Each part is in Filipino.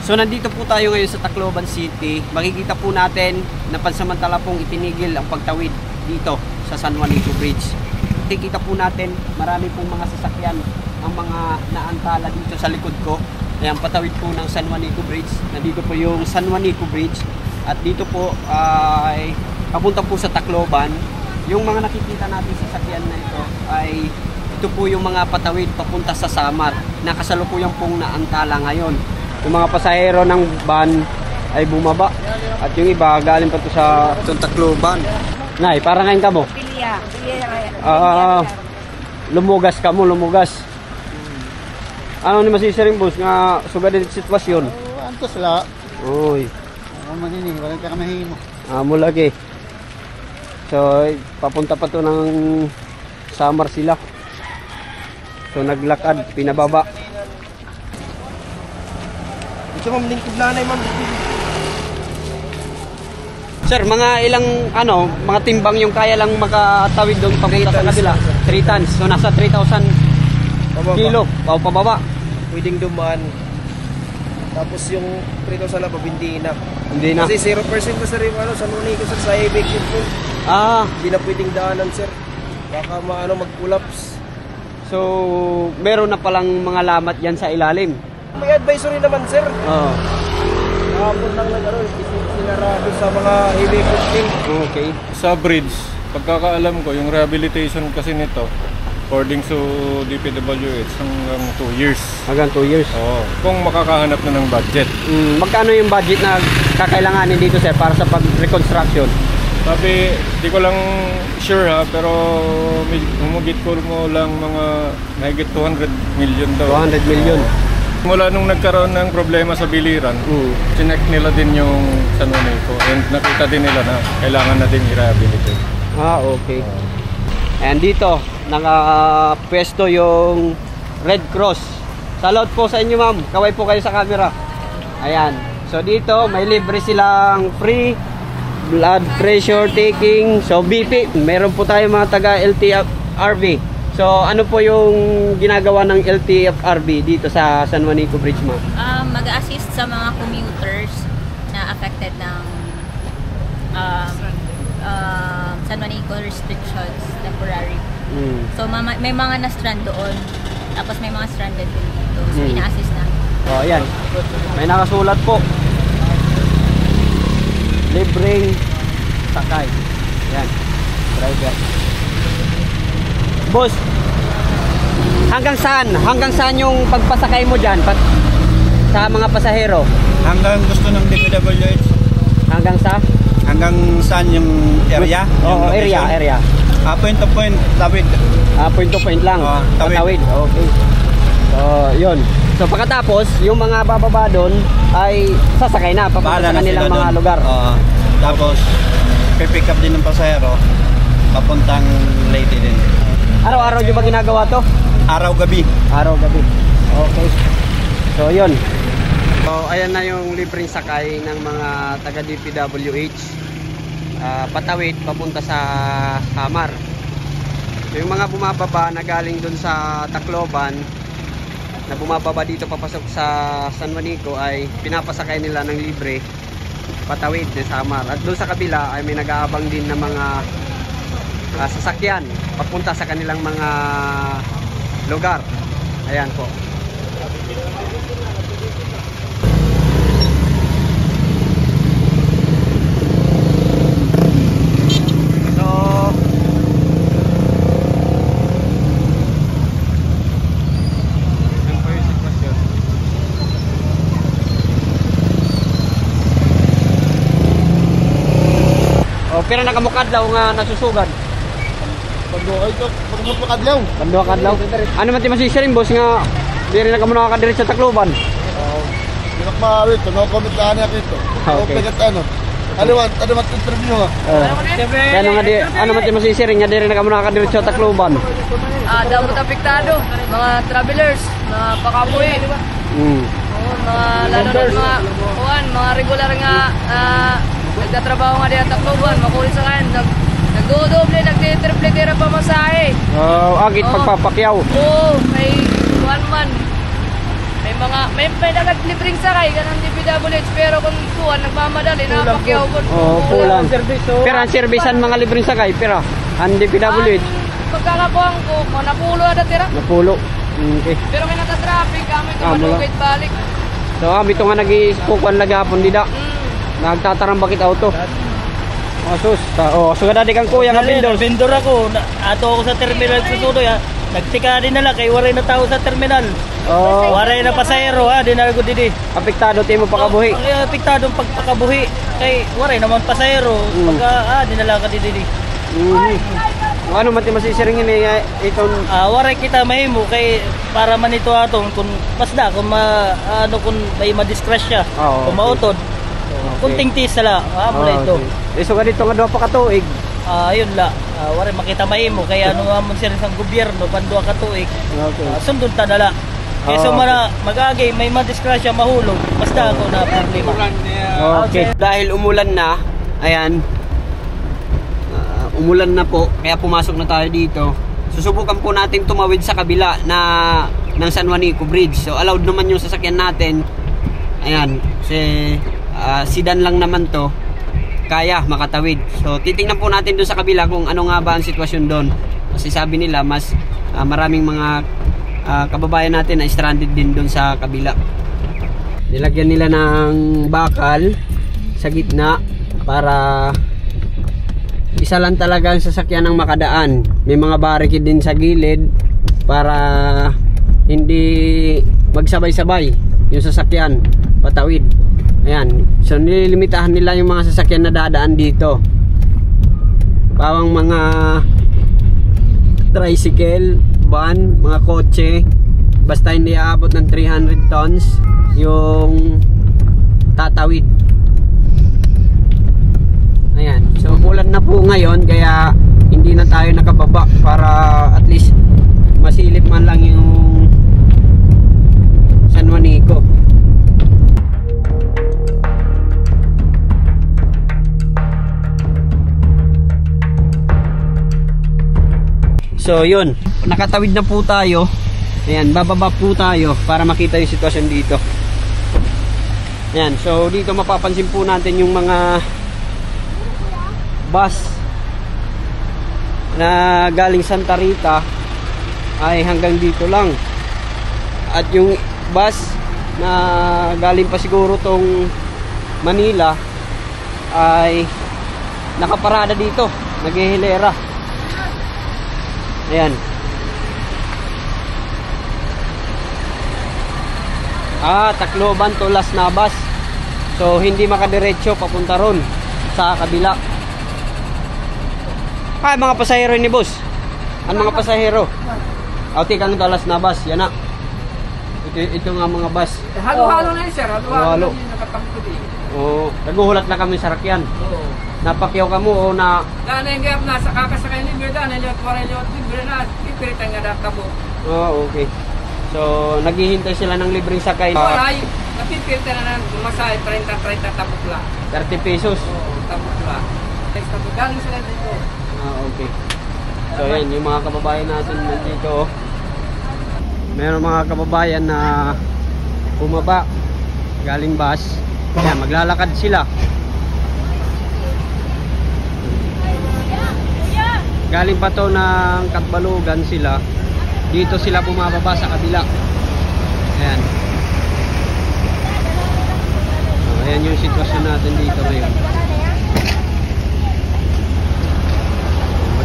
So nandito po tayo ngayon sa Tacloban City. Makikita po natin na pansamantala pong itinigil ang pagtawid dito sa San Juanico Bridge. Makikita po natin marami pong mga sasakyan ang mga naantala dito sa likod ko. Ayan, patawid po ng San Juanico Bridge. Nandito po yung San Juanico Bridge. At dito po ay papunta po sa Tacloban. Yung mga nakikita natin sa sasakyan na ito ay ito po yung mga patawid papunta sa Samar. Nakasalukuyan pong naantala ngayon. Yung mga pasahero ng van ay bumaba. At yung iba galing pa to sa Tacloban. Nay, para ngayon ka mo? Lumugas ka mo, lumugas. Ano ni masisiring boss nga sugad din sitwasyon? Antos la. Uy. Manining, walang ka kamahimo. Amo lagi. So, papunta pa to ng Samar sila. So, naglakad, pinababa. Ito ma'am, lingkod lanay ma'am. Sir, mga ilang mga timbang yung kaya lang makatawid doon papunta sa kabila? 3 tons. So, nasa 3,000 kilo. O, pababa. Pwedeng dumaan. Tapos yung 3,000 na pabindi na. Hindi na. Kasi 0% pa sa rin San Juanico sir sa eviction po. Hindi na pwedeng daanan sir. Baka mag-collapse. So, meron na palang mga lamat yan sa ilalim. May advisory naman sir. Oo. Kahapon lang sinarado sa mga heavy equipment. Okay. Sa bridge, pagkakaalam ko, yung rehabilitation kasi nito, according to DPWH, hanggang 2 years. Hanggang 2 years? Oo. Kung makakahanap na ng budget. Magkano yung budget na kakailanganin dito sir para sa pag-reconstruction? Sabi, di ko lang sure ha, pero humugit ko mo lang mga mahigit 200 million daw. 200 million? Mula nung nagkaroon ng problema sa biliran, chinek nila din yung San Juanico and nakita din nila na kailangan na din i-rehabilitate. Okay. And dito, nakapwesto yung Red Cross. Salute po sa inyo ma'am. Kaway po kayo sa camera. Ayan. So dito, may libre silang free blood pressure taking. So BP, meron po tayo mga taga LTFRB. So ano po yung ginagawa ng LTFRB dito sa San Juanico Bridge ma'am? Mag-assist sa mga commuters na affected ng San Juanico restrictions temporary. So may mga na-strand doon, tapos may mga stranded din dito. So ina-assist na. Ayan. May nakasulat po. Libreng sakay. Ayan. Driver. Boss, hanggang saan? Hanggang saan yung pagpasakay mo dyan sa mga pasahero? Hanggang gusto ng DPWH. Hanggang sa? Hanggang saan yung area? Oo, area. Point to point, tawid. Point to point lang. Tawid. Okay. So, yun. So, pagkatapos, yung mga bababa doon ay sasakay na papunta sa kanilang mga lugar. Tapos, pipick up din ng pasahero papuntang Leyte din. Araw-araw nyo ba ginagawa to? Araw-gabi. Araw-gabi. Okay. So, yun. So, ayan na yung libreng sakay ng mga taga DPWH. Patawid papunta sa Samar. So, yung mga bumababa na galing dun sa Tacloban, na bumababa dito papasok sa San Juanico, ay pinapasakay nila ng libre patawid ng Samar. At dun sa kabila ay may nag-aabang din na mga sasakyan papunta sa kanilang mga lugar. Ayan po. Pero nakamukad daw nga nasusugad. Pagmapakadlaw. Kadlaw. Ano man ti masisirin boss nga di rin nakamuna ka diri sa Tacloban. Di na maawit, comment na niya dito. Okay. Ano man interview ha? Ano man ti masisirin nga di rin nakamuna ka diri sa Tacloban. Daw apektado, mga travelers, mga pakapoy. Mga lalo na mga regular nga nagtatrabaho nga diyan sa Tacloban, makulit sa kan, nag-doble, nag-triple tira pa masahe. Agit pagpapakyaw. Oo, may 1 man. May mga may dagat libreng sakay kanang DPWH pero kung kuan nagmamadali napakyaw ko. Oh, kulang. Service, Pero ang servisan mga libreng sakay, pero ang DPWH Pagkakakuang ko, napulo ada tira. napulo. Okay. Pero kay nata-traffic kami Ah, tumalugit balik. So ito nga nag-i-spookwan lagapon dida. Nagtatarang bakit auto. Sus. So kada kang kuya nga vendor. Vendor ako. Ato ako sa terminal susunoy ha. Nagtika din nala kay waray na tao sa terminal. Oh, Waray na pasahero ha, dinala ko didi. apektado timo pakabuhi. Ang apektado pagpakabuhi kay waray naman pasahero. Pagka dinala ka didi. Ano man ti masisiringin itong Waray kita mahimo kay para manito aton kung pasda kung kung may madisgrasya Oo, kung mautod. Kunting tis sala, mula ito. So dito nga duha pa ka tuig. Ayun la, waray makita mahimo kay ano man sir sang gobyerno panduha ka tuig. Okay. Sundon ta dala. Kaya so magagay may madisgrasya mahulog, basta ako na problema. Okay. Dahil umulan na, ayan. Umulan na po, kaya pumasok na tayo dito. Susubukan po natin tumawid sa kabila ng San Juanico Bridge. So allowed naman yung sasakyan natin. Ayan, kasi sedan lang naman to. Kaya makatawid. So titingnan po natin doon sa kabila kung ano nga ba ang sitwasyon doon. Kasi sabi nila mas maraming mga kababayan natin na stranded din doon sa kabila. Nilagyan nila ng bakal sa gitna para isa lang talaga ang sasakyan ng makadaan. May mga barricade din sa gilid para hindi magsabay-sabay yung sasakyan patawid. Ayan. So nililimitahan nila yung mga sasakyan na dadaan dito. Bawang mga tricycle, van, mga kotse, basta hindi aabot ng 300 tons yung tatawid. Ayan, so umulan na po ngayon kaya hindi na tayo nakababa para at least masilip man lang yung San Juanico. So yun, nakatawid na po tayo. Ayan, bababa po tayo para makita yung sitwasyon dito. Ayan, so dito mapapansin po natin yung mga bus na galing Santa Rita ay hanggang dito lang, at yung bus na galing pa siguro tong Manila ay nakaparada dito, naghihilera. Ayan, Tacloban to Las Navas, so hindi makadiretso papunta ron sa kabila. Mga pasahero ni boss. Ang mga pasahero. Kang Las Navas, yan na. Ito nga mga bus. Halo-halo na yun, sir. Halo-halo. Oo, naguhulat na kami sa rakyan. Napakyaw ka mo o na... Dahil yung gap na sa kakasakay ni Birda, naliot pa rin liot, libre na, ipiritan nga dapat mo. Okay. So, naghihintay sila ng libreng sakay. Waray, napipiritan na ng masahe, 30 tapos lang. 30 pesos. Tapos lang. Galing sila dito. Okay. So, yan, yung mga kababayan natin nandito. Meron mga kababayan na bumaba galing bus. Yan, maglalakad sila. Galing pa to ng Katbalugan sila. Dito sila bumababa sa kabila. Ayan. So, ayan yung sitwasyon natin dito ngayon.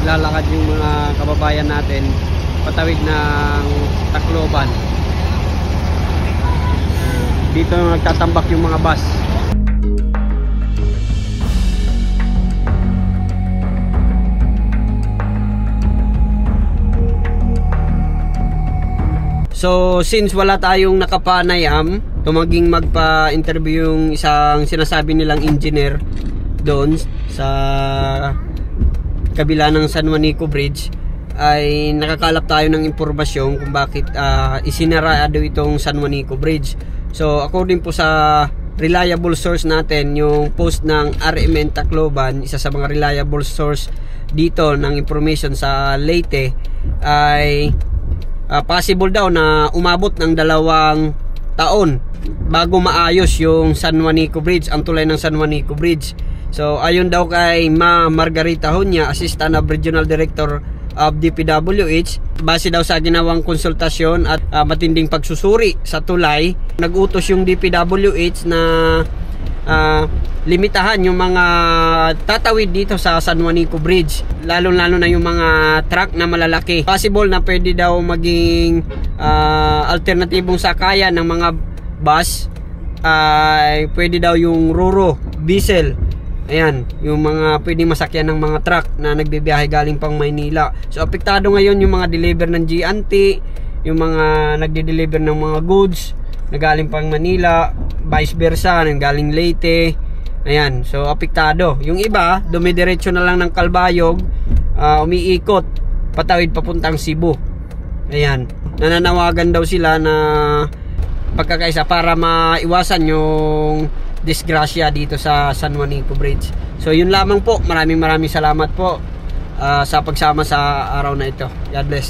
Maglalakad yung mga kababayan natin patawid ng Tacloban. Dito nagtatambak yung mga bus. So since wala tayong nakapanayam, tumaging magpa-interview yung isang sinasabi nilang engineer doon sa kabila ng San Juanico Bridge, ay nakakalap tayo ng impormasyon kung bakit isinarado itong San Juanico Bridge. So according po sa reliable source natin, yung post ng RMN Tacloban, isa sa mga reliable source dito ng information sa Leyte, ay possible daw na umabot ng 2 taon bago maayos yung San Juanico Bridge, ang tulay ng San Juanico Bridge. So ayon daw kay Ma Margarita Hunya, Assistant Regional Director of DPWH, base daw sa ginawang konsultasyon at matinding pagsusuri sa tulay, nag-utos yung DPWH na limitahan yung mga tatawid dito sa San Juanico Bridge, lalo na yung mga truck na malalaki. Possible na pwede daw maging alternatibong sakayan ng mga bus ay pwede daw yung Ruro, Diesel. Ayan, yung mga pwedeng masakyan ng mga truck na nagbibiyahe galing pang Maynila. So apektado ngayon yung mga deliver ng GNT, yung mga nagde-deliver ng mga goods na galing pang Manila, vice versa, ng galing Leyte. Ayan, so apektado. Yung iba, dumidiretso na lang ng Calbayog, umiikot, patawid papuntang Cebu. Ayan, nananawagan daw sila na pagkakaisa para maiwasan yung disgrasya dito sa San Juanico Bridge. So yun lamang po. Maraming salamat po sa pagsama sa araw na ito. God bless.